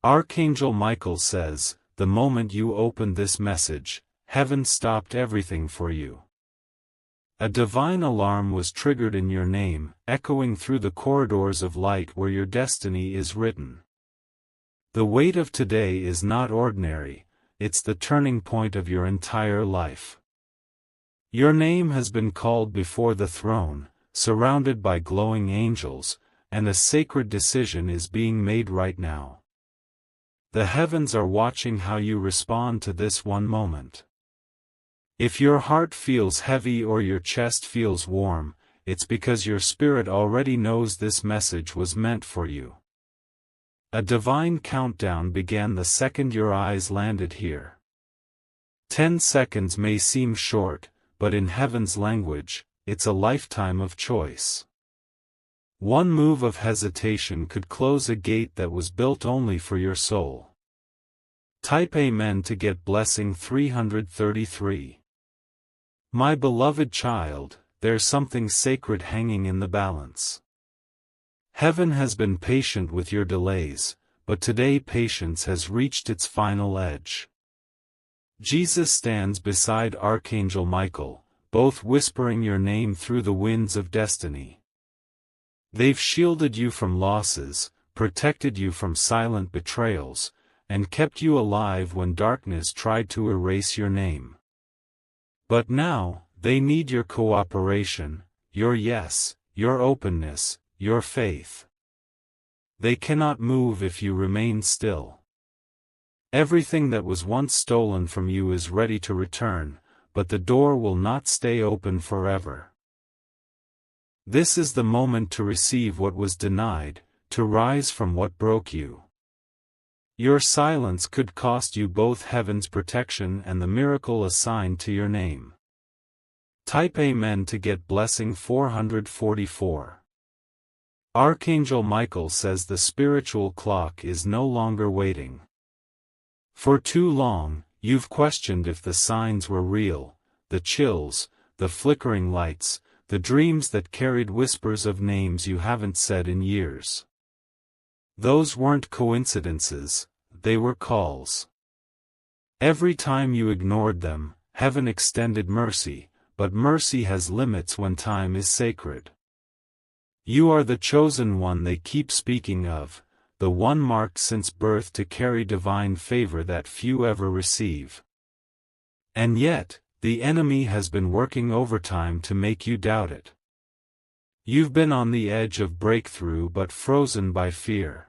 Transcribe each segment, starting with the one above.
Archangel Michael says, the moment you opened this message, heaven stopped everything for you. A divine alarm was triggered in your name, echoing through the corridors of light where your destiny is written. The weight of today is not ordinary, it's the turning point of your entire life. Your name has been called before the throne, surrounded by glowing angels, and a sacred decision is being made right now. The heavens are watching how you respond to this one moment. If your heart feels heavy or your chest feels warm, it's because your spirit already knows this message was meant for you. A divine countdown began the second your eyes landed here. 10 seconds may seem short, but in heaven's language, it's a lifetime of choice. One move of hesitation could close a gate that was built only for your soul. Type Amen to get blessing 333. My beloved child, there's something sacred hanging in the balance. Heaven has been patient with your delays, but today patience has reached its final edge. Jesus stands beside Archangel Michael, both whispering your name through the winds of destiny. They've shielded you from losses, protected you from silent betrayals, and kept you alive when darkness tried to erase your name. But now, they need your cooperation, your yes, your openness, your faith. They cannot move if you remain still. Everything that was once stolen from you is ready to return, but the door will not stay open forever. This is the moment to receive what was denied, to rise from what broke you. Your silence could cost you both heaven's protection and the miracle assigned to your name. Type Amen to get blessing 444. Archangel Michael says the spiritual clock is no longer waiting. For too long, you've questioned if the signs were real, the chills, the flickering lights, the dreams that carried whispers of names you haven't said in years. Those weren't coincidences, they were calls. Every time you ignored them, heaven extended mercy, but mercy has limits when time is sacred. You are the chosen one they keep speaking of, the one marked since birth to carry divine favor that few ever receive. And yet, the enemy has been working overtime to make you doubt it. You've been on the edge of breakthrough but frozen by fear.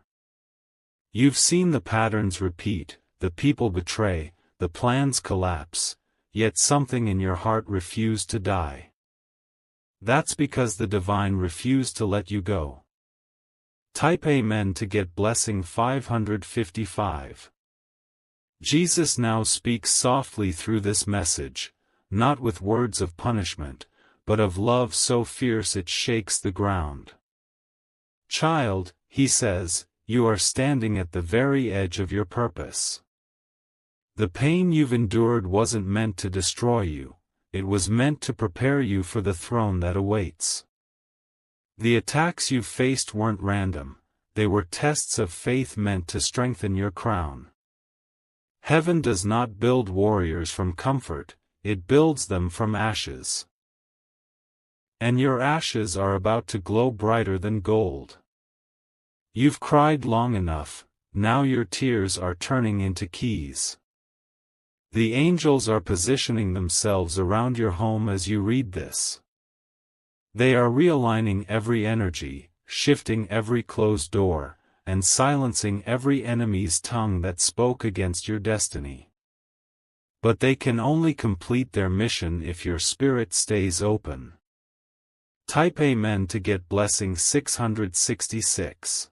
You've seen the patterns repeat, the people betray, the plans collapse, yet something in your heart refused to die. That's because the divine refused to let you go. Type Amen to get blessing 555. Jesus now speaks softly through this message, not with words of punishment, but of love so fierce it shakes the ground. Child, he says, you are standing at the very edge of your purpose. The pain you've endured wasn't meant to destroy you, it was meant to prepare you for the throne that awaits. The attacks you've faced weren't random, they were tests of faith meant to strengthen your crown. Heaven does not build warriors from comfort, it builds them from ashes. And your ashes are about to glow brighter than gold. You've cried long enough, now your tears are turning into keys. The angels are positioning themselves around your home as you read this. They are realigning every energy, shifting every closed door, and silencing every enemy's tongue that spoke against your destiny. But they can only complete their mission if your spirit stays open. Type Amen to get blessing 666.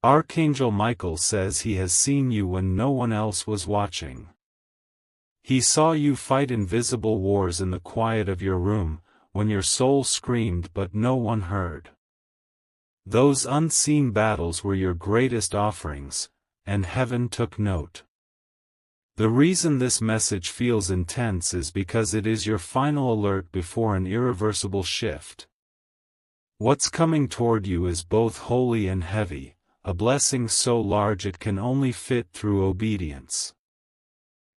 Archangel Michael says he has seen you when no one else was watching. He saw you fight invisible wars in the quiet of your room, when your soul screamed but no one heard. Those unseen battles were your greatest offerings, and heaven took note. The reason this message feels intense is because it is your final alert before an irreversible shift. What's coming toward you is both holy and heavy, a blessing so large it can only fit through obedience.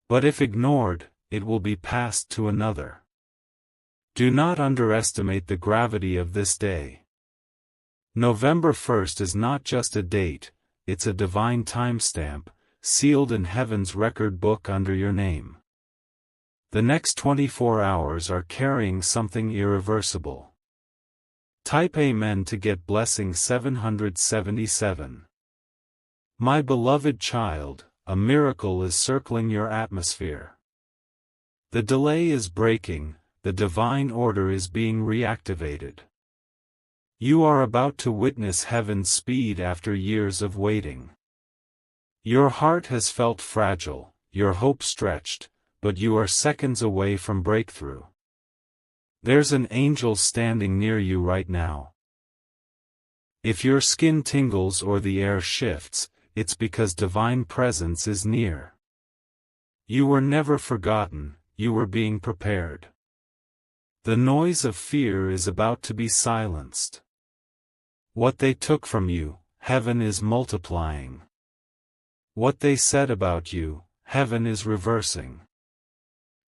But if ignored, it will be passed to another. Do not underestimate the gravity of this day. November 1st is not just a date, it's a divine timestamp, sealed in heaven's record book under your name. The next 24 hours are carrying something irreversible. Type Amen to get blessing 777. My beloved child, a miracle is circling your atmosphere. The delay is breaking, the divine order is being reactivated. You are about to witness heaven's speed after years of waiting. Your heart has felt fragile, your hope stretched, but you are seconds away from breakthrough. There's an angel standing near you right now. If your skin tingles or the air shifts, it's because divine presence is near. You were never forgotten, you were being prepared. The noise of fear is about to be silenced. What they took from you, heaven is multiplying. What they said about you, heaven is reversing.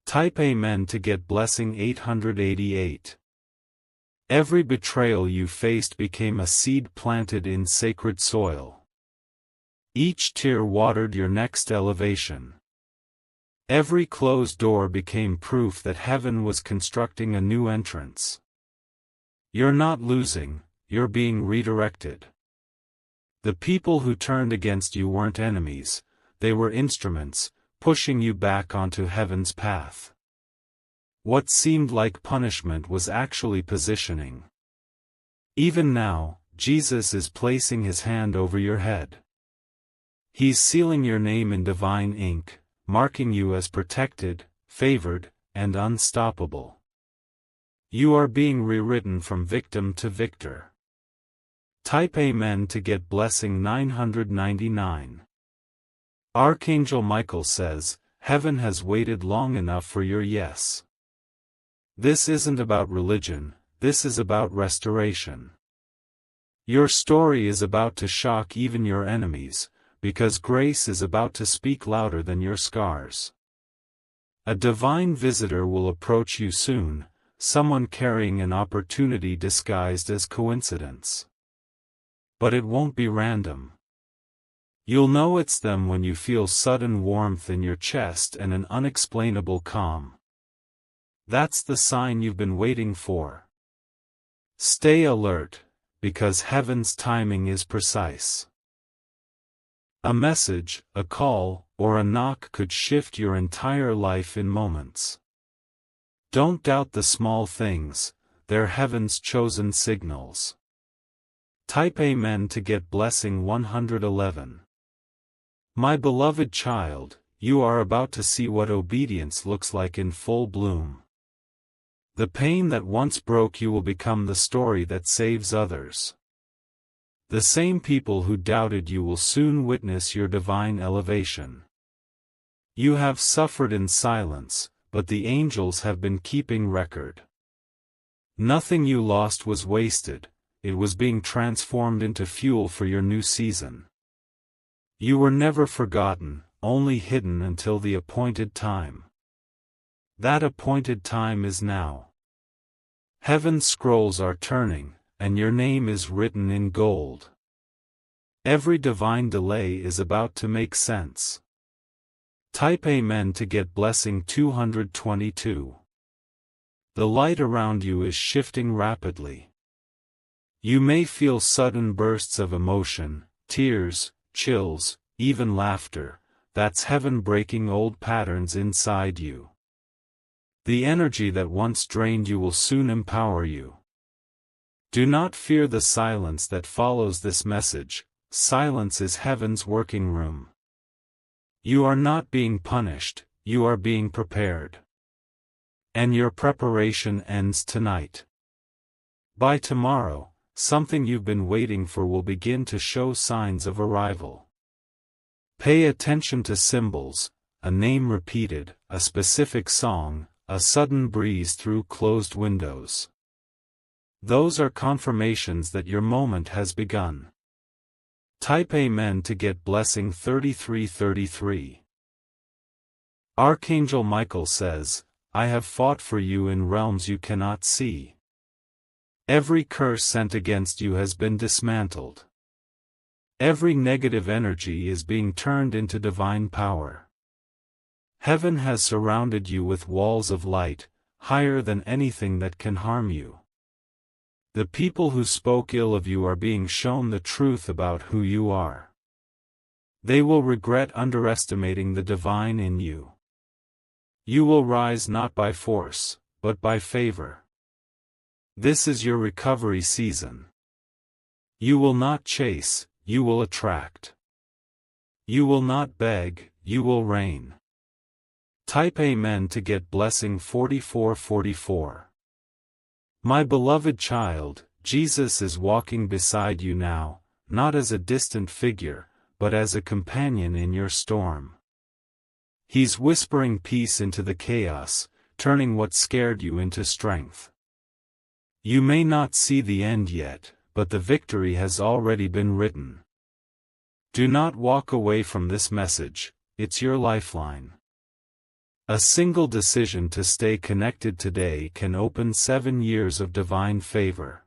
Type Amen to get blessing 888. Every betrayal you faced became a seed planted in sacred soil. Each tear watered your next elevation. Every closed door became proof that heaven was constructing a new entrance. You're not losing, you're being redirected. The people who turned against you weren't enemies, they were instruments, pushing you back onto heaven's path. What seemed like punishment was actually positioning. Even now, Jesus is placing his hand over your head. He's sealing your name in divine ink, marking you as protected, favored, and unstoppable. You are being rewritten from victim to victor. Type Amen to get blessing 999. Archangel Micheal says, heaven has waited long enough for your yes. This isn't about religion, this is about restoration. Your story is about to shock even your enemies, because grace is about to speak louder than your scars. A divine visitor will approach you soon, someone carrying an opportunity disguised as coincidence. But it won't be random. You'll know it's them when you feel sudden warmth in your chest and an unexplainable calm. That's the sign you've been waiting for. Stay alert, because heaven's timing is precise. A message, a call, or a knock could shift your entire life in moments. Don't doubt the small things, they're heaven's chosen signals. Type Amen to get blessing 111. My beloved child, you are about to see what obedience looks like in full bloom. The pain that once broke you will become the story that saves others. The same people who doubted you will soon witness your divine elevation. You have suffered in silence, but the angels have been keeping record. Nothing you lost was wasted. It was being transformed into fuel for your new season. You were never forgotten, only hidden until the appointed time. That appointed time is now. Heaven's scrolls are turning, and your name is written in gold. Every divine delay is about to make sense. Type Amen to get blessing 222. The light around you is shifting rapidly. You may feel sudden bursts of emotion, tears, chills, even laughter. That's heaven breaking old patterns inside you. The energy that once drained you will soon empower you. Do not fear the silence that follows this message. Silence is heaven's working room. You are not being punished, you are being prepared. And your preparation ends tonight. By tomorrow, something you've been waiting for will begin to show signs of arrival. Pay attention to symbols, a name repeated, a specific song, a sudden breeze through closed windows. Those are confirmations that your moment has begun. Type Amen to get blessing 3333. Archangel Michael says, I have fought for you in realms you cannot see. Every curse sent against you has been dismantled. Every negative energy is being turned into divine power. Heaven has surrounded you with walls of light, higher than anything that can harm you. The people who spoke ill of you are being shown the truth about who you are. They will regret underestimating the divine in you. You will rise not by force, but by favor. This is your recovery season. You will not chase, you will attract. You will not beg, you will reign. Type Amen to get blessing 4444. My beloved child, Jesus is walking beside you now, not as a distant figure, but as a companion in your storm. He's whispering peace into the chaos, turning what scared you into strength. You may not see the end yet, but the victory has already been written. Do not walk away from this message, it's your lifeline. A single decision to stay connected today can open 7 years of divine favor.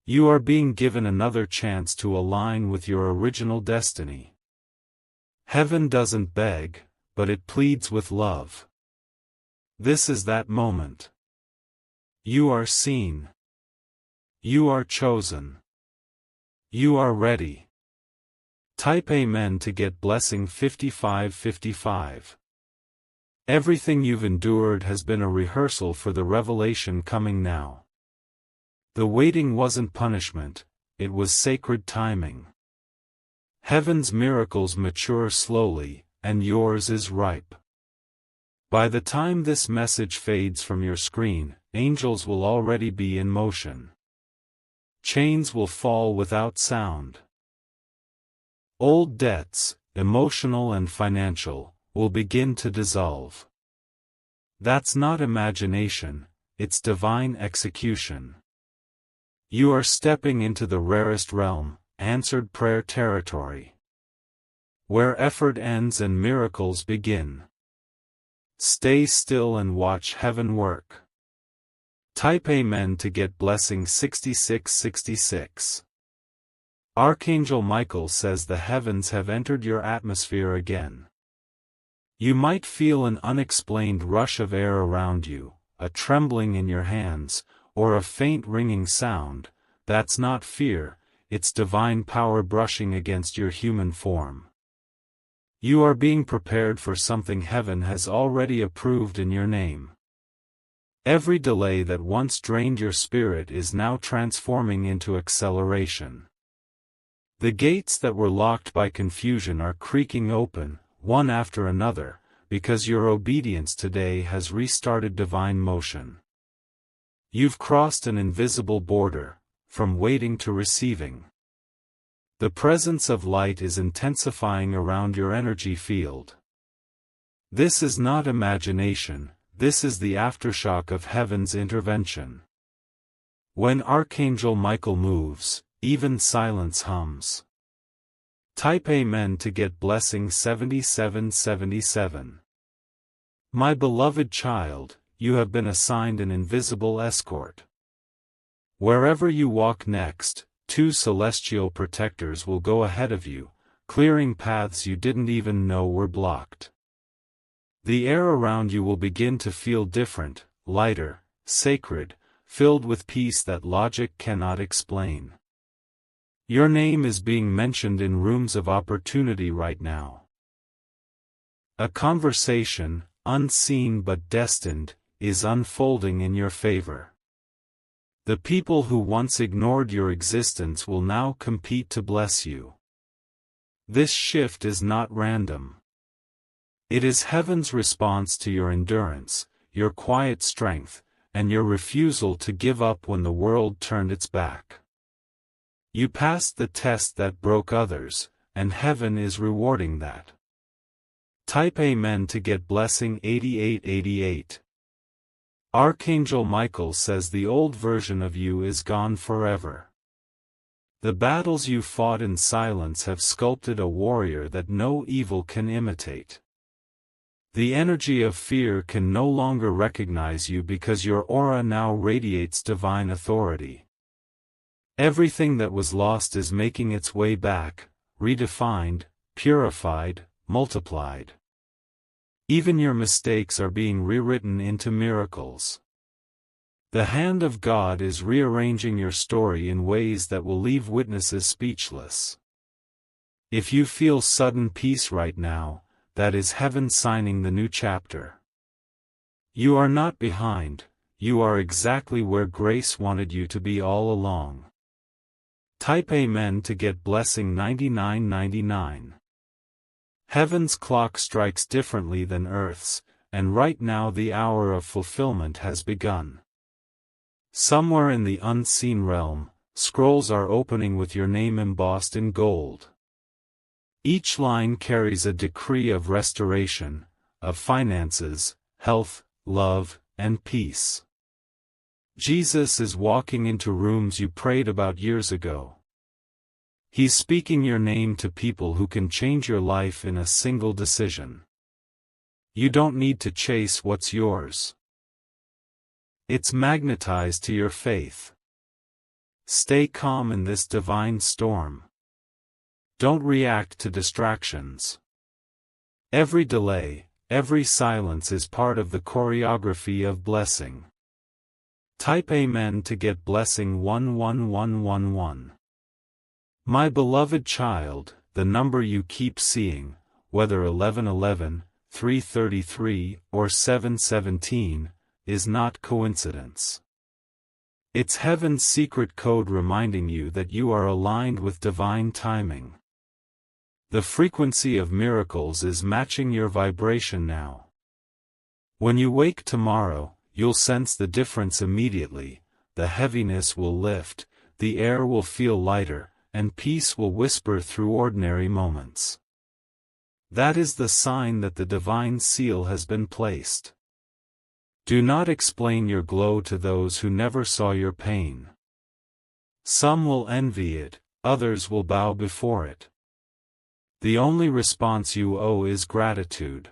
You are being given another chance to align with your original destiny. Heaven doesn't beg, but it pleads with love. This is that moment. You are seen. You are chosen. You are ready. Type Amen to get blessing 5555. Everything you've endured has been a rehearsal for the revelation coming now. The waiting wasn't punishment, it was sacred timing. Heaven's miracles mature slowly, and yours is ripe. By the time this message fades from your screen, angels will already be in motion. Chains will fall without sound. Old debts, emotional and financial, will begin to dissolve. That's not imagination, it's divine execution. You are stepping into the rarest realm, answered prayer territory. Where effort ends and miracles begin. Stay still and watch heaven work. Type Amen to get blessing 6666. Archangel Michael says the heavens have entered your atmosphere again. You might feel an unexplained rush of air around you, a trembling in your hands, or a faint ringing sound. That's not fear, it's divine power brushing against your human form. You are being prepared for something heaven has already approved in your name. Every delay that once drained your spirit is now transforming into acceleration. The gates that were locked by confusion are creaking open, one after another, because your obedience today has restarted divine motion. You've crossed an invisible border, from waiting to receiving. The presence of light is intensifying around your energy field. This is not imagination, this is the aftershock of heaven's intervention. When Archangel Michael moves, even silence hums. Type Amen to get blessing 7777. My beloved child, you have been assigned an invisible escort. Wherever you walk next, 2 celestial protectors will go ahead of you, clearing paths you didn't even know were blocked. The air around you will begin to feel different, lighter, sacred, filled with peace that logic cannot explain. Your name is being mentioned in rooms of opportunity right now. A conversation, unseen but destined, is unfolding in your favor. The people who once ignored your existence will now compete to bless you. This shift is not random. It is heaven's response to your endurance, your quiet strength, and your refusal to give up when the world turned its back. You passed the test that broke others, and heaven is rewarding that. Type Amen to get blessing 8888. Archangel Michael says the old version of you is gone forever. The battles you fought in silence have sculpted a warrior that no evil can imitate. The energy of fear can no longer recognize you because your aura now radiates divine authority. Everything that was lost is making its way back, redefined, purified, multiplied. Even your mistakes are being rewritten into miracles. The hand of God is rearranging your story in ways that will leave witnesses speechless. If you feel sudden peace right now, that is heaven signing the new chapter. You are not behind, you are exactly where grace wanted you to be all along. Type Amen to get blessing 9999. Heaven's clock strikes differently than Earth's, and right now the hour of fulfillment has begun. Somewhere in the unseen realm, scrolls are opening with your name embossed in gold. Each line carries a decree of restoration, of finances, health, love, and peace. Jesus is walking into rooms you prayed about years ago. He's speaking your name to people who can change your life in a single decision. You don't need to chase what's yours. It's magnetized to your faith. Stay calm in this divine storm. Don't react to distractions. Every delay, every silence is part of the choreography of blessing. Type Amen to get blessing 11111. My beloved child, the number you keep seeing, whether 1111, 333, or 717, is not coincidence. It's heaven's secret code reminding you that you are aligned with divine timing. The frequency of miracles is matching your vibration now. When you wake tomorrow, you'll sense the difference immediately, the heaviness will lift, the air will feel lighter, and peace will whisper through ordinary moments. That is the sign that the divine seal has been placed. Do not explain your glow to those who never saw your pain. Some will envy it, others will bow before it. The only response you owe is gratitude.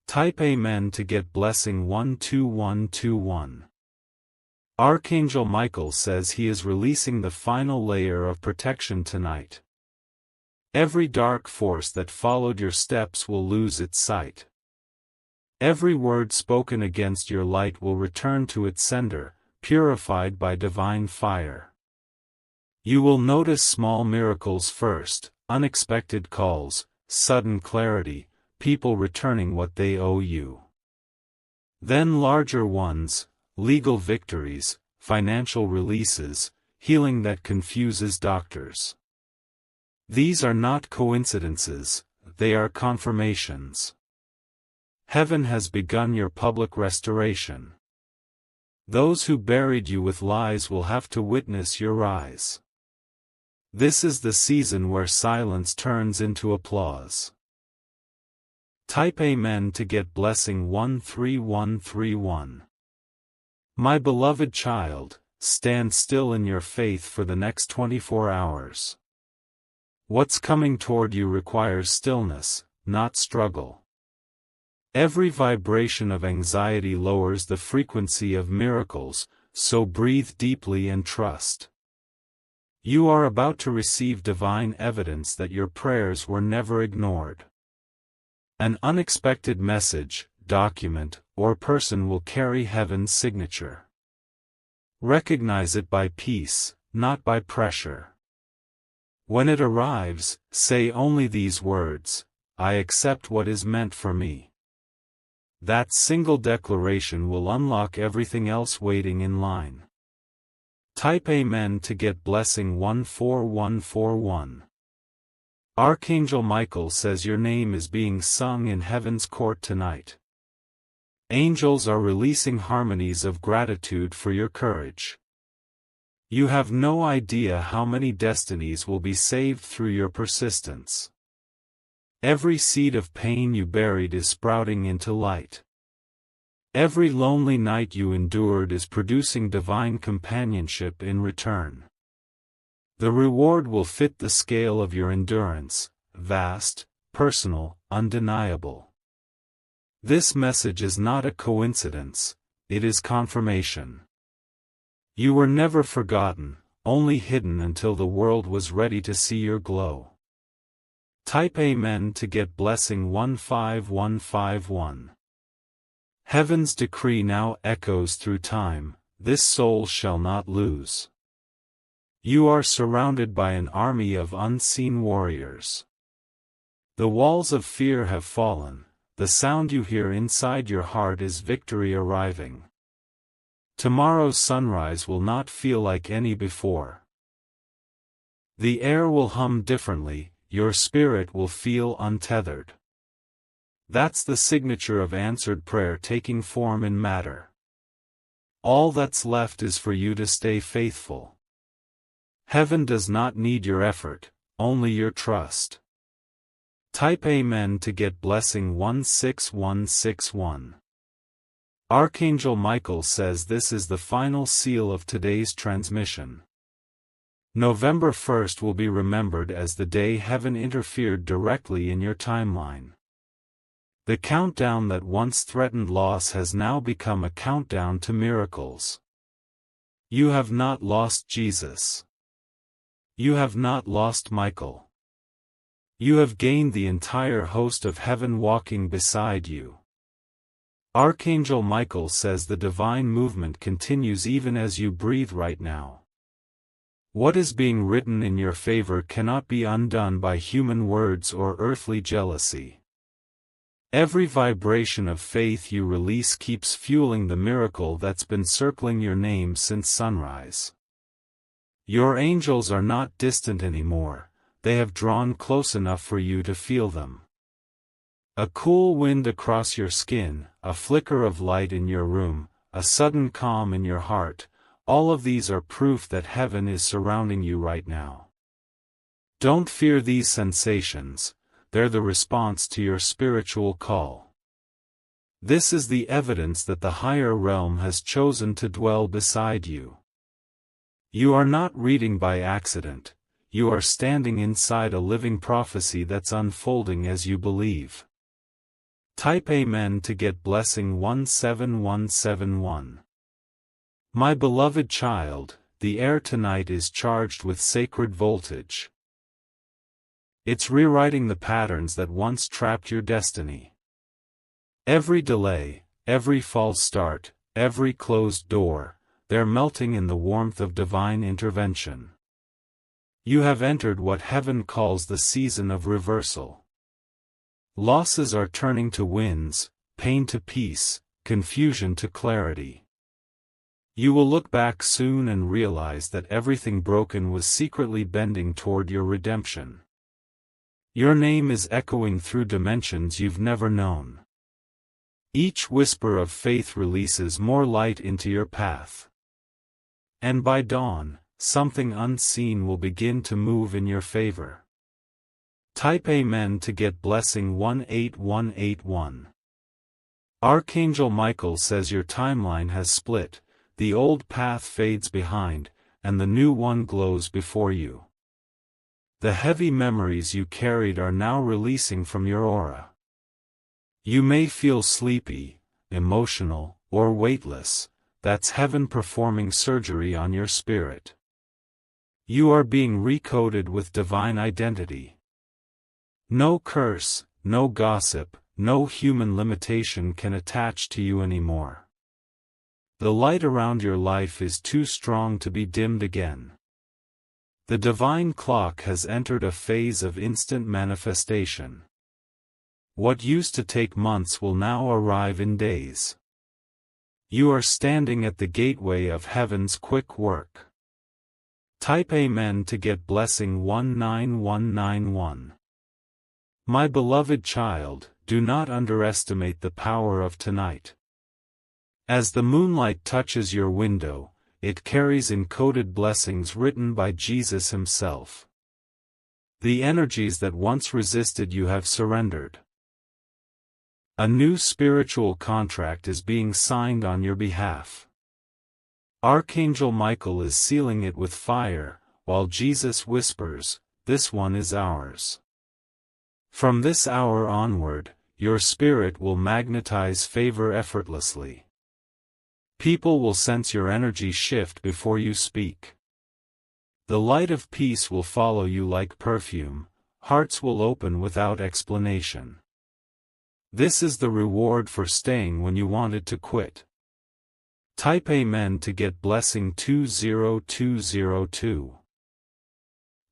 Type Amen to get blessing 12121. Archangel Micheal says he is releasing the final layer of protection tonight. Every dark force that followed your steps will lose its sight. Every word spoken against your light will return to its sender, purified by divine fire. You will notice small miracles first, unexpected calls, sudden clarity, people returning what they owe you. Then larger ones, legal victories, financial releases, healing that confuses doctors. These are not coincidences, they are confirmations. Heaven has begun your public restoration. Those who buried you with lies will have to witness your rise. This is the season where silence turns into applause. Type Amen to get blessing 13131. My beloved child, stand still in your faith for the next 24 hours. What's coming toward you requires stillness, not struggle. Every vibration of anxiety lowers the frequency of miracles, so breathe deeply and trust. You are about to receive divine evidence that your prayers were never ignored. An unexpected message, document, or person will carry heaven's signature. Recognize it by peace, not by pressure. When it arrives, say only these words: I accept what is meant for me. That single declaration will unlock everything else waiting in line. Type Amen to get blessing 14141. Archangel Micheal says your name is being sung in heaven's court tonight. Angels are releasing harmonies of gratitude for your courage. You have no idea how many destinies will be saved through your persistence. Every seed of pain you buried is sprouting into light. Every lonely night you endured is producing divine companionship in return. The reward will fit the scale of your endurance, vast, personal, undeniable. This message is not a coincidence, it is confirmation. You were never forgotten, only hidden until the world was ready to see your glow. Type Amen to get blessing 15151. Heaven's decree now echoes through time, this soul shall not lose. You are surrounded by an army of unseen warriors. The walls of fear have fallen, the sound you hear inside your heart is victory arriving. Tomorrow's sunrise will not feel like any before. The air will hum differently, your spirit will feel untethered. That's the signature of answered prayer taking form in matter. All that's left is for you to stay faithful. Heaven does not need your effort, only your trust. Type Amen to get blessing 16161. Archangel Michael says this is the final seal of today's transmission. November 1st will be remembered as the day heaven interfered directly in your timeline. The countdown that once threatened loss has now become a countdown to miracles. You have not lost Jesus. You have not lost Michael. You have gained the entire host of heaven walking beside you. Archangel Michael says the divine movement continues even as you breathe right now. What is being written in your favor cannot be undone by human words or earthly jealousy. Every vibration of faith you release keeps fueling the miracle that's been circling your name since sunrise. Your angels are not distant anymore, they have drawn close enough for you to feel them. A cool wind across your skin, a flicker of light in your room, a sudden calm in your heart, all of these are proof that heaven is surrounding you right now. Don't fear these sensations, they're the response to your spiritual call. This is the evidence that the higher realm has chosen to dwell beside you. You are not reading by accident, you are standing inside a living prophecy that's unfolding as you believe. Type Amen to get blessing 17171. My beloved child, the air tonight is charged with sacred voltage. It's rewriting the patterns that once trapped your destiny. Every delay, every false start, every closed door, they're melting in the warmth of divine intervention. You have entered what heaven calls the season of reversal. Losses are turning to wins, pain to peace, confusion to clarity. You will look back soon and realize that everything broken was secretly bending toward your redemption. Your name is echoing through dimensions you've never known. Each whisper of faith releases more light into your path. And by dawn, something unseen will begin to move in your favor. Type Amen to get blessing 18181. Archangel Michael says your timeline has split, the old path fades behind, and the new one glows before you. The heavy memories you carried are now releasing from your aura. You may feel sleepy, emotional, or weightless, that's heaven performing surgery on your spirit. You are being recoded with divine identity. No curse, no gossip, no human limitation can attach to you anymore. The light around your life is too strong to be dimmed again. The divine clock has entered a phase of instant manifestation. What used to take months will now arrive in days. You are standing at the gateway of heaven's quick work. Type Amen to get blessing 19191. My beloved child, do not underestimate the power of tonight. As the moonlight touches your window, it carries encoded blessings written by Jesus himself. The energies that once resisted you have surrendered. A new spiritual contract is being signed on your behalf. Archangel Michael is sealing it with fire, while Jesus whispers, "This one is ours." From this hour onward, your spirit will magnetize favor effortlessly. People will sense your energy shift before you speak. The light of peace will follow you like perfume, hearts will open without explanation. This is the reward for staying when you wanted to quit. Type Amen to get blessing 20202.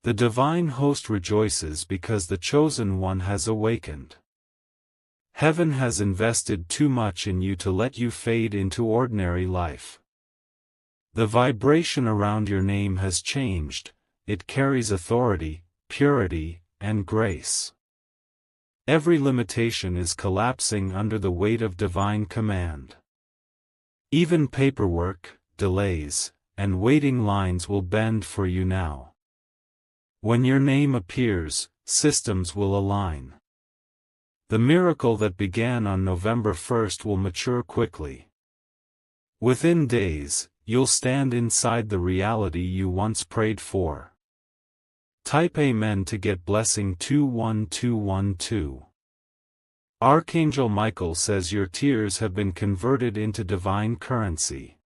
The divine host rejoices because the chosen one has awakened. Heaven has invested too much in you to let you fade into ordinary life. The vibration around your name has changed, it carries authority, purity, and grace. Every limitation is collapsing under the weight of divine command. Even paperwork, delays, and waiting lines will bend for you now. When your name appears, systems will align. The miracle that began on November 1st will mature quickly. Within days, you'll stand inside the reality you once prayed for. Type Amen to get blessing 21212. Archangel Michael says your tears have been converted into divine currency.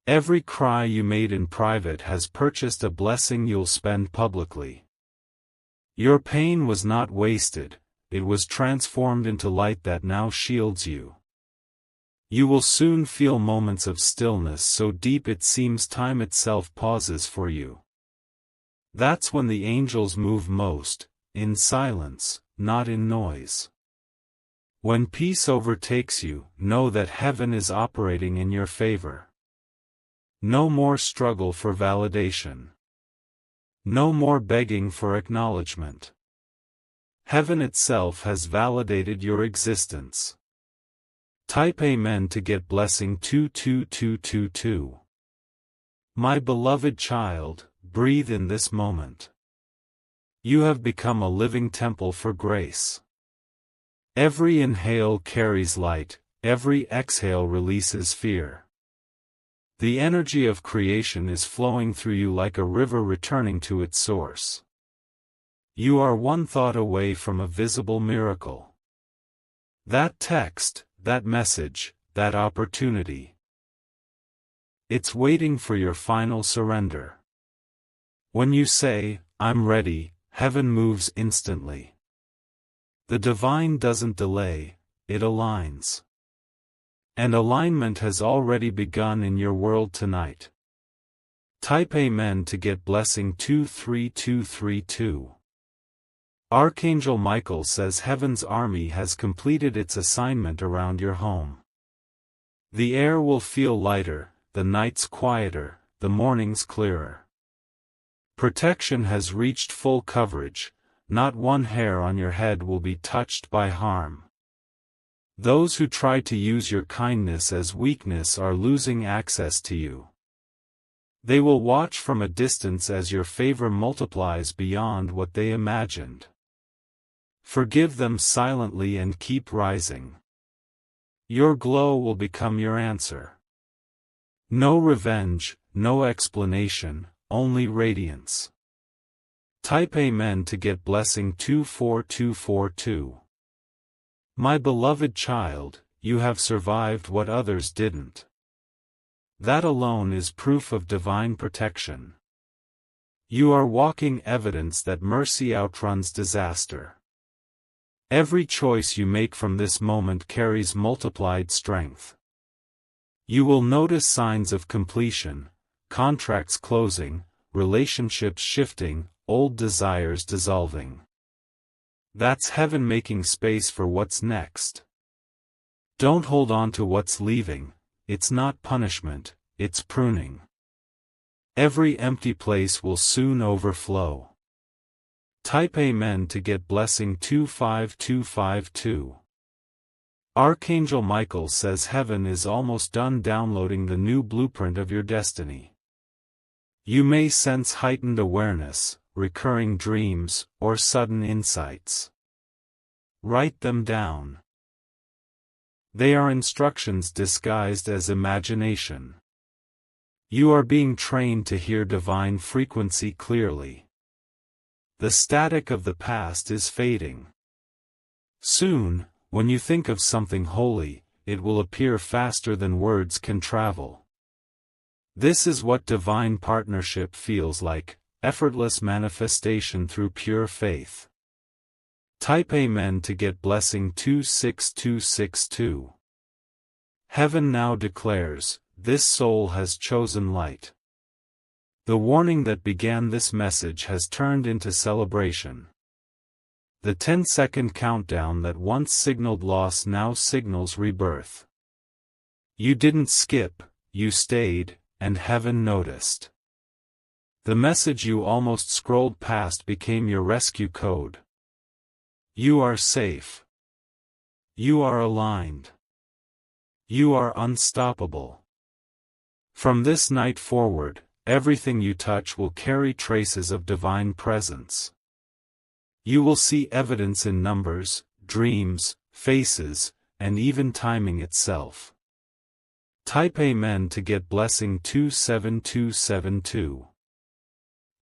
Every cry you made in private has purchased a blessing you'll spend publicly. Your pain was not wasted, it was transformed into light that now shields you. You will soon feel moments of stillness so deep it seems time itself pauses for you. That's when the angels move most, in silence, not in noise. When peace overtakes you, know that heaven is operating in your favor. No more struggle for validation. No more begging for acknowledgement. Heaven itself has validated your existence. Type Amen to get blessing 22222. My beloved child, breathe in this moment. You have become a living temple for grace. Every inhale carries light, every exhale releases fear. The energy of creation is flowing through you like a river returning to its source. You are one thought away from a visible miracle. That text, that message, that opportunity. It's waiting for your final surrender. When you say, "I'm ready," heaven moves instantly. The divine doesn't delay, it aligns. And alignment has already begun in your world tonight. Type Amen to get blessing 23232. Archangel Michael says heaven's army has completed its assignment around your home. The air will feel lighter, the nights quieter, the mornings clearer. Protection has reached full coverage, not one hair on your head will be touched by harm. Those who try to use your kindness as weakness are losing access to you. They will watch from a distance as your favor multiplies beyond what they imagined. Forgive them silently and keep rising. Your glow will become your answer. No revenge, no explanation, only radiance. Type Amen to get blessing 24242. My beloved child, you have survived what others didn't. That alone is proof of divine protection. You are walking evidence that mercy outruns disaster. Every choice you make from this moment carries multiplied strength. You will notice signs of completion, contracts closing, relationships shifting, old desires dissolving. That's heaven making space for what's next. Don't hold on to what's leaving, it's not punishment, it's pruning. Every empty place will soon overflow. Type Amen to get blessing 25252. Archangel Michael says heaven is almost done downloading the new blueprint of your destiny. You may sense heightened awareness, recurring dreams, or sudden insights. Write them down. They are instructions disguised as imagination. You are being trained to hear divine frequency clearly. The static of the past is fading. Soon, when you think of something holy, it will appear faster than words can travel. This is what divine partnership feels like, effortless manifestation through pure faith. Type Amen to get blessing 26262. Heaven now declares, this soul has chosen light. The warning that began this message has turned into celebration. The 10-second countdown that once signaled loss now signals rebirth. You didn't skip, you stayed, and heaven noticed. The message you almost scrolled past became your rescue code. You are safe. You are aligned. You are unstoppable. From this night forward, everything you touch will carry traces of divine presence. You will see evidence in numbers, dreams, faces, and even timing itself. Type Amen to get blessing 27272.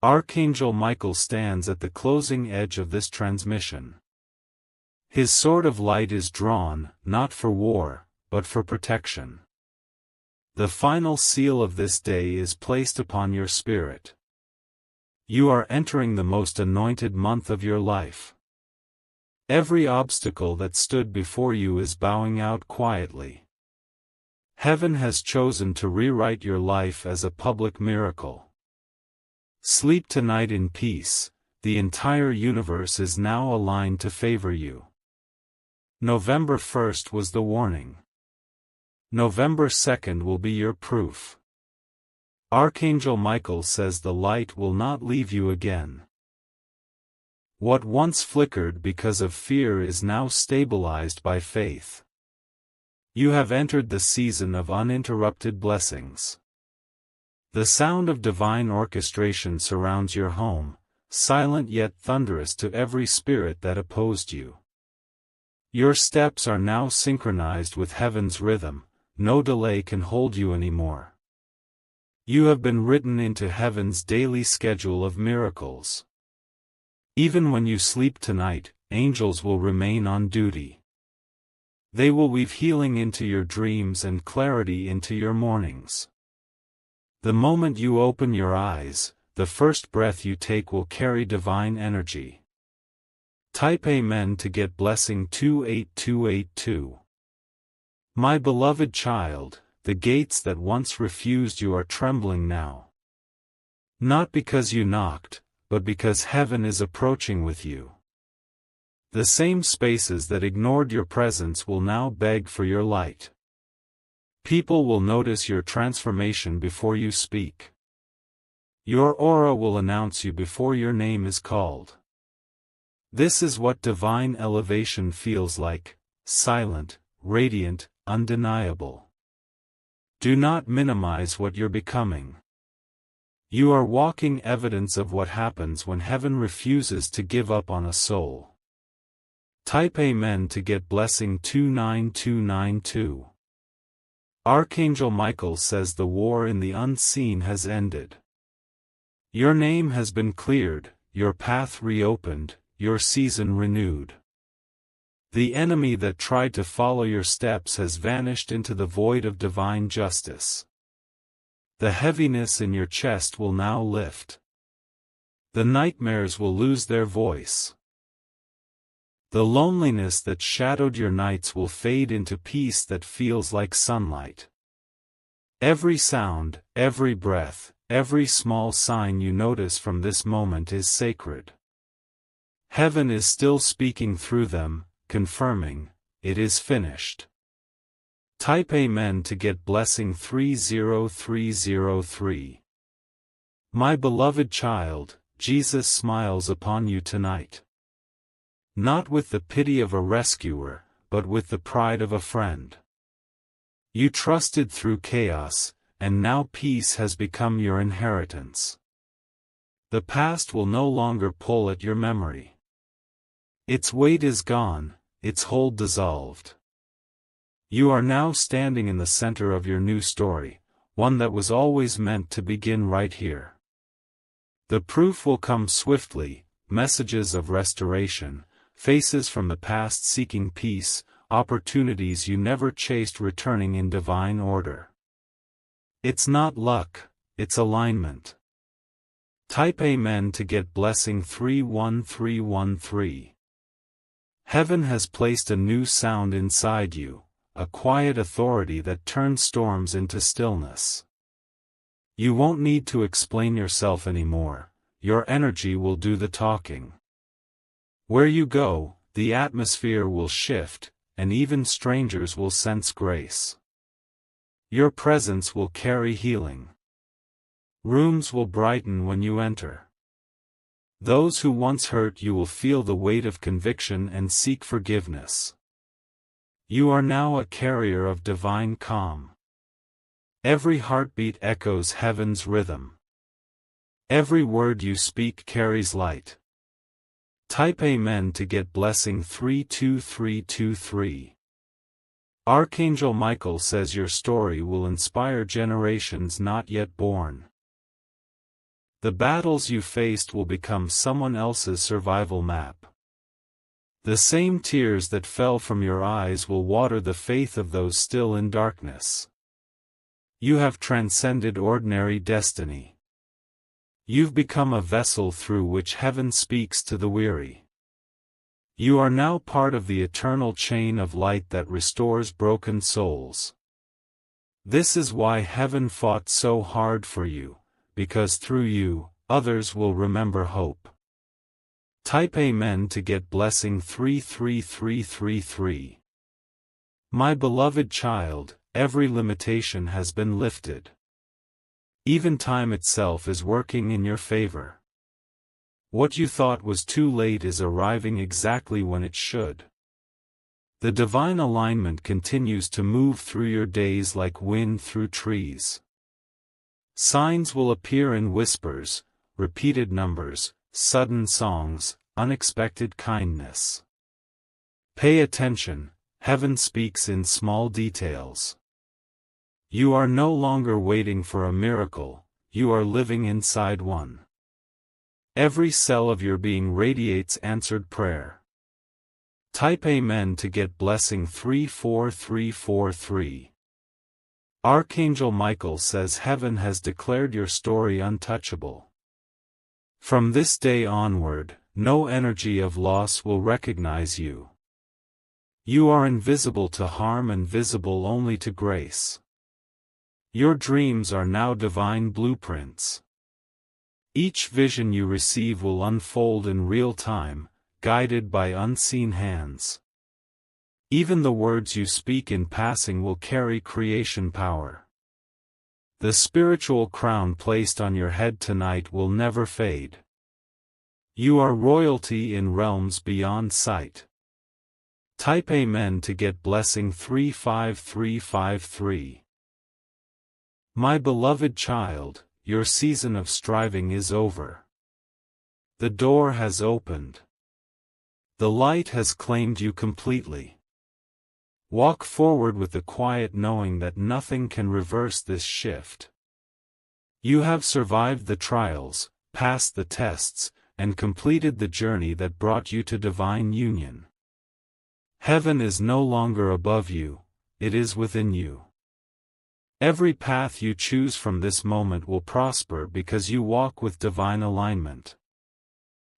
Archangel Michael stands at the closing edge of this transmission. His sword of light is drawn, not for war, but for protection. The final seal of this day is placed upon your spirit. You are entering the most anointed month of your life. Every obstacle that stood before you is bowing out quietly. Heaven has chosen to rewrite your life as a public miracle. Sleep tonight in peace, the entire universe is now aligned to favor you. November 1st was the warning. November 2nd will be your proof. Archangel Michael says the light will not leave you again. What once flickered because of fear is now stabilized by faith. You have entered the season of uninterrupted blessings. The sound of divine orchestration surrounds your home, silent yet thunderous to every spirit that opposed you. Your steps are now synchronized with heaven's rhythm, no delay can hold you anymore. You have been written into heaven's daily schedule of miracles. Even when you sleep tonight, angels will remain on duty. They will weave healing into your dreams and clarity into your mornings. The moment you open your eyes, the first breath you take will carry divine energy. Type Amen to get blessing 28282. My beloved child, the gates that once refused you are trembling now. Not because you knocked, but because heaven is approaching with you. The same spaces that ignored your presence will now beg for your light. People will notice your transformation before you speak. Your aura will announce you before your name is called. This is what divine elevation feels like, silent, radiant, undeniable. Do not minimize what you're becoming. You are walking evidence of what happens when heaven refuses to give up on a soul. Type Amen to get blessing 29292. Archangel Michael says the war in the unseen has ended. Your name has been cleared, your path reopened, your season renewed. The enemy that tried to follow your steps has vanished into the void of divine justice. The heaviness in your chest will now lift. The nightmares will lose their voice. The loneliness that shadowed your nights will fade into peace that feels like sunlight. Every sound, every breath, every small sign you notice from this moment is sacred. Heaven is still speaking through them, confirming, it is finished. Type Amen to get blessing 30303. My beloved child, Jesus smiles upon you tonight. Not with the pity of a rescuer, but with the pride of a friend. You trusted through chaos, and now peace has become your inheritance. The past will no longer pull at your memory. Its weight is gone, its hold dissolved. You are now standing in the center of your new story, one that was always meant to begin right here. The proof will come swiftly, messages of restoration, faces from the past seeking peace, opportunities you never chased returning in divine order. It's not luck, it's alignment. Type Amen to get blessing 31313. Heaven has placed a new sound inside you, a quiet authority that turns storms into stillness. You won't need to explain yourself anymore, your energy will do the talking. Where you go, the atmosphere will shift, and even strangers will sense grace. Your presence will carry healing. Rooms will brighten when you enter. Those who once hurt you will feel the weight of conviction and seek forgiveness. You are now a carrier of divine calm. Every heartbeat echoes heaven's rhythm. Every word you speak carries light. Type Amen to get blessing 32323. Archangel Michael says your story will inspire generations not yet born. The battles you faced will become someone else's survival map. The same tears that fell from your eyes will water the faith of those still in darkness. You have transcended ordinary destiny. You've become a vessel through which heaven speaks to the weary. You are now part of the eternal chain of light that restores broken souls. This is why heaven fought so hard for you, because through you, others will remember hope. Type Amen to get blessing 33333. My beloved child, every limitation has been lifted. Even time itself is working in your favor. What you thought was too late is arriving exactly when it should. The divine alignment continues to move through your days like wind through trees. Signs will appear in whispers, repeated numbers, sudden songs, unexpected kindness. Pay attention, heaven speaks in small details. You are no longer waiting for a miracle, you are living inside one. Every cell of your being radiates answered prayer. Type Amen to get blessing 34343. Archangel Michael says heaven has declared your story untouchable. From this day onward, no energy of loss will recognize you. You are invisible to harm and visible only to grace. Your dreams are now divine blueprints. Each vision you receive will unfold in real time, guided by unseen hands. Even the words you speak in passing will carry creation power. The spiritual crown placed on your head tonight will never fade. You are royalty in realms beyond sight. Type Amen to get blessing 35353. My beloved child, your season of striving is over. The door has opened. The light has claimed you completely. Walk forward with the quiet knowing that nothing can reverse this shift. You have survived the trials, passed the tests, and completed the journey that brought you to divine union. Heaven is no longer above you, it is within you. Every path you choose from this moment will prosper because you walk with divine alignment.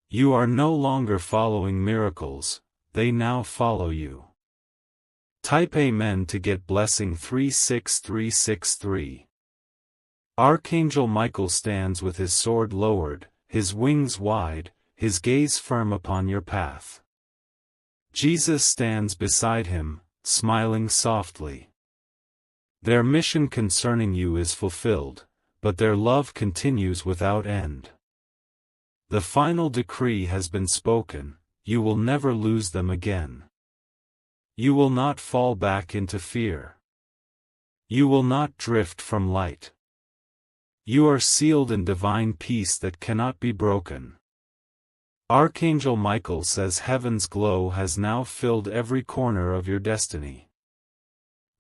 You are no longer following miracles, they now follow you. Type Amen to get blessing 36363. Archangel Michael stands with his sword lowered, his wings wide, his gaze firm upon your path. Jesus stands beside him, smiling softly. Their mission concerning you is fulfilled, but their love continues without end. The final decree has been spoken, you will never lose them again. You will not fall back into fear. You will not drift from light. You are sealed in divine peace that cannot be broken. Archangel Michael says heaven's glow has now filled every corner of your destiny.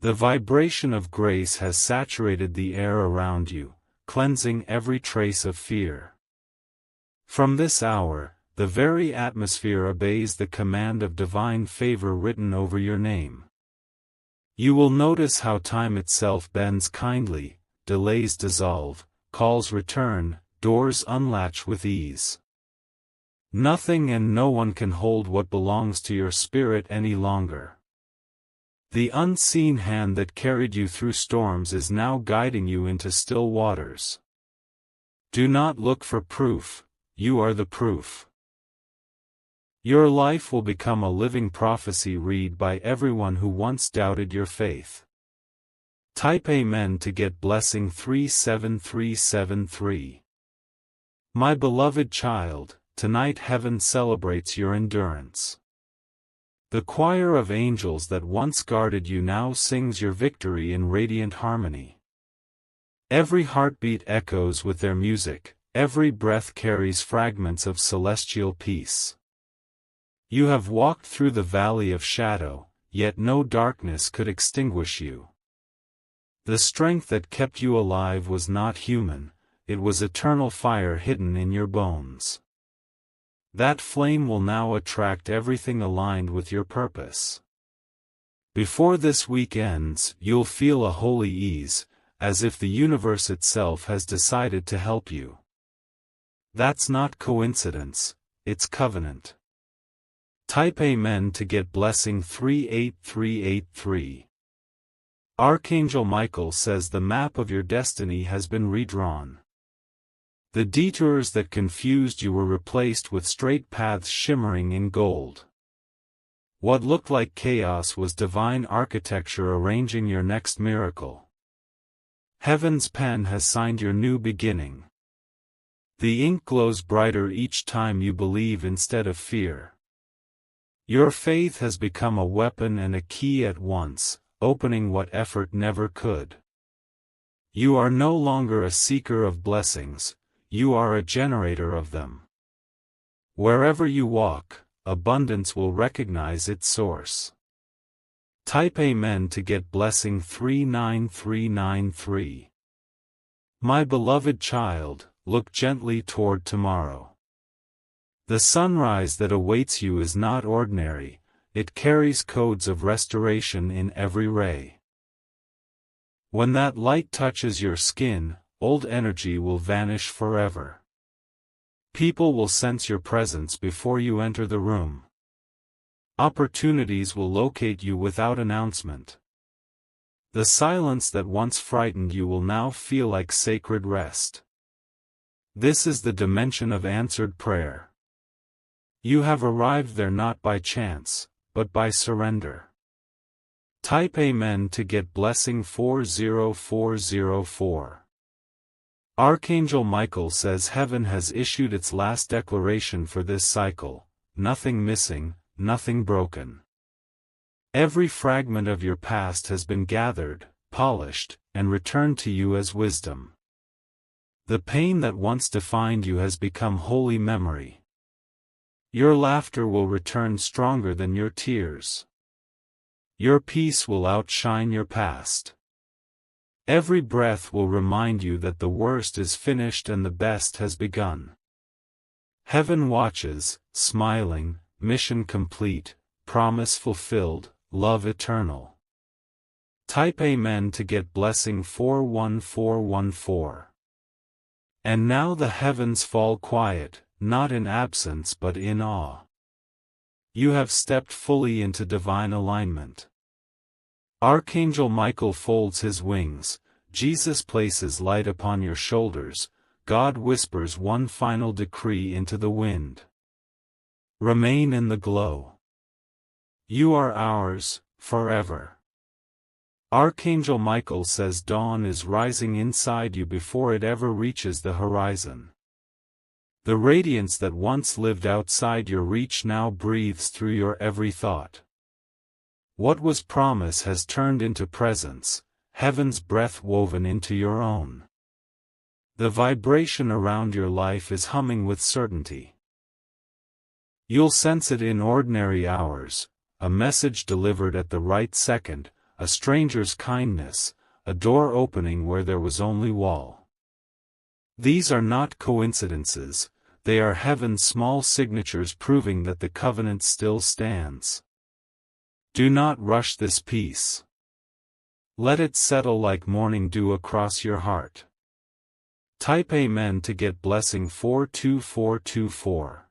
The vibration of grace has saturated the air around you, cleansing every trace of fear. From this hour, the very atmosphere obeys the command of divine favor written over your name. You will notice how time itself bends kindly, delays dissolve, calls return, doors unlatch with ease. Nothing and no one can hold what belongs to your spirit any longer. The unseen hand that carried you through storms is now guiding you into still waters. Do not look for proof, you are the proof. Your life will become a living prophecy read by everyone who once doubted your faith. Type Amen to get blessing 37373. My beloved child, tonight heaven celebrates your endurance. The choir of angels that once guarded you now sings your victory in radiant harmony. Every heartbeat echoes with their music, every breath carries fragments of celestial peace. You have walked through the valley of shadow, yet no darkness could extinguish you. The strength that kept you alive was not human, it was eternal fire hidden in your bones. That flame will now attract everything aligned with your purpose. Before this week ends, you'll feel a holy ease, as if the universe itself has decided to help you. That's not coincidence, it's covenant. Type Amen to get blessing 38383. Archangel Michael says the map of your destiny has been redrawn. The detours that confused you were replaced with straight paths shimmering in gold. What looked like chaos was divine architecture arranging your next miracle. Heaven's pen has signed your new beginning. The ink glows brighter each time you believe instead of fear. Your faith has become a weapon and a key at once, opening what effort never could. You are no longer a seeker of blessings, you are a generator of them. Wherever you walk, abundance will recognize its source. Type Amen to get blessing 39393. My beloved child, look gently toward tomorrow. The sunrise that awaits you is not ordinary, it carries codes of restoration in every ray. When that light touches your skin, old energy will vanish forever. People will sense your presence before you enter the room. Opportunities will locate you without announcement. The silence that once frightened you will now feel like sacred rest. This is the dimension of answered prayer. You have arrived there not by chance, but by surrender. Type Amen to get blessing 40404. Archangel Michael says heaven has issued its last declaration for this cycle, nothing missing, nothing broken. Every fragment of your past has been gathered, polished, and returned to you as wisdom. The pain that once defined you has become holy memory. Your laughter will return stronger than your tears. Your peace will outshine your past. Every breath will remind you that the worst is finished and the best has begun. Heaven watches, smiling, mission complete, promise fulfilled, love eternal. Type Amen to get blessing 41414. And now the heavens fall quiet, not in absence but in awe. You have stepped fully into divine alignment. Archangel Michael folds his wings, Jesus places light upon your shoulders, God whispers one final decree into the wind. Remain in the glow. You are ours, forever. Archangel Michael says dawn is rising inside you before it ever reaches the horizon. The radiance that once lived outside your reach now breathes through your every thought. What was promise has turned into presence, heaven's breath woven into your own. The vibration around your life is humming with certainty. You'll sense it in ordinary hours, a message delivered at the right second, a stranger's kindness, a door opening where there was only wall. These are not coincidences, they are heaven's small signatures proving that the covenant still stands. Do not rush this peace. Let it settle like morning dew across your heart. Type Amen to get blessing 42424.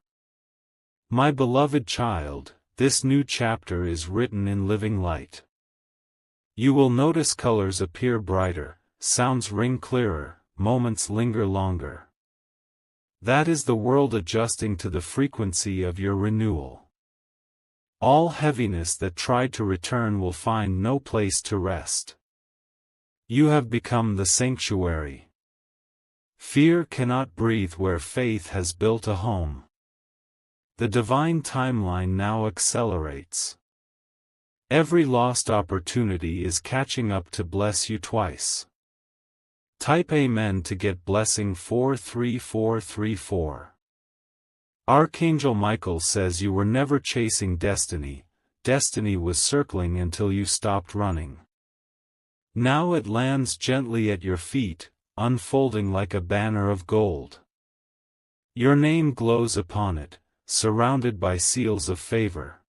My beloved child, this new chapter is written in living light. You will notice colors appear brighter, sounds ring clearer, moments linger longer. That is the world adjusting to the frequency of your renewal. All heaviness that tried to return will find no place to rest. You have become the sanctuary. Fear cannot breathe where faith has built a home. The divine timeline now accelerates. Every lost opportunity is catching up to bless you twice. Type Amen to get blessing 43434. Archangel Micheal says you were never chasing destiny, destiny was circling until you stopped running. Now it lands gently at your feet, unfolding like a banner of gold. Your name glows upon it, surrounded by seals of favor.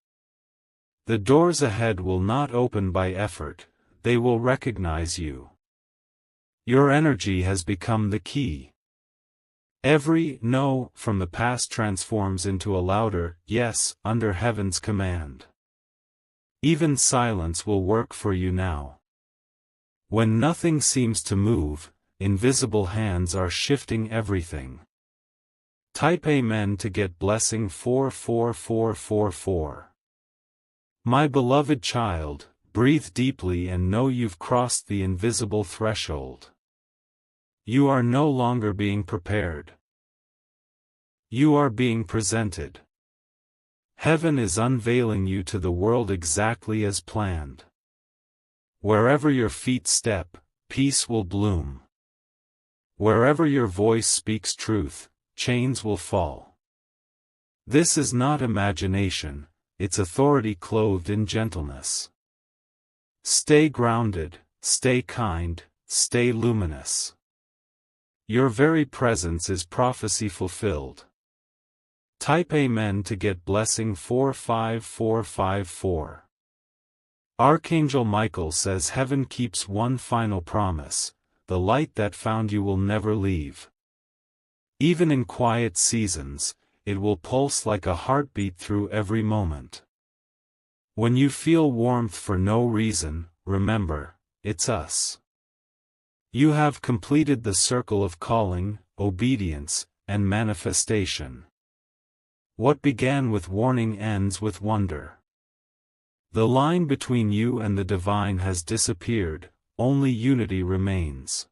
The doors ahead will not open by effort, they will recognize you. Your energy has become the key. Every no from the past transforms into a louder yes under heaven's command. Even silence will work for you now. When nothing seems to move, invisible hands are shifting everything. Type Amen to get blessing 44444. My beloved child, breathe deeply and know you've crossed the invisible threshold. You are no longer being prepared. You are being presented. Heaven is unveiling you to the world exactly as planned. Wherever your feet step, peace will bloom. Wherever your voice speaks truth, chains will fall. This is not imagination, it's authority clothed in gentleness. Stay grounded, stay kind, stay luminous. Your very presence is prophecy fulfilled. Type Amen to get blessing 45454. Archangel Micheal says heaven keeps one final promise, the light that found you will never leave. Even in quiet seasons, it will pulse like a heartbeat through every moment. When you feel warmth for no reason, remember, it's us. You have completed the circle of calling, obedience, and manifestation. What began with warning ends with wonder. The line between you and the divine has disappeared, only unity remains.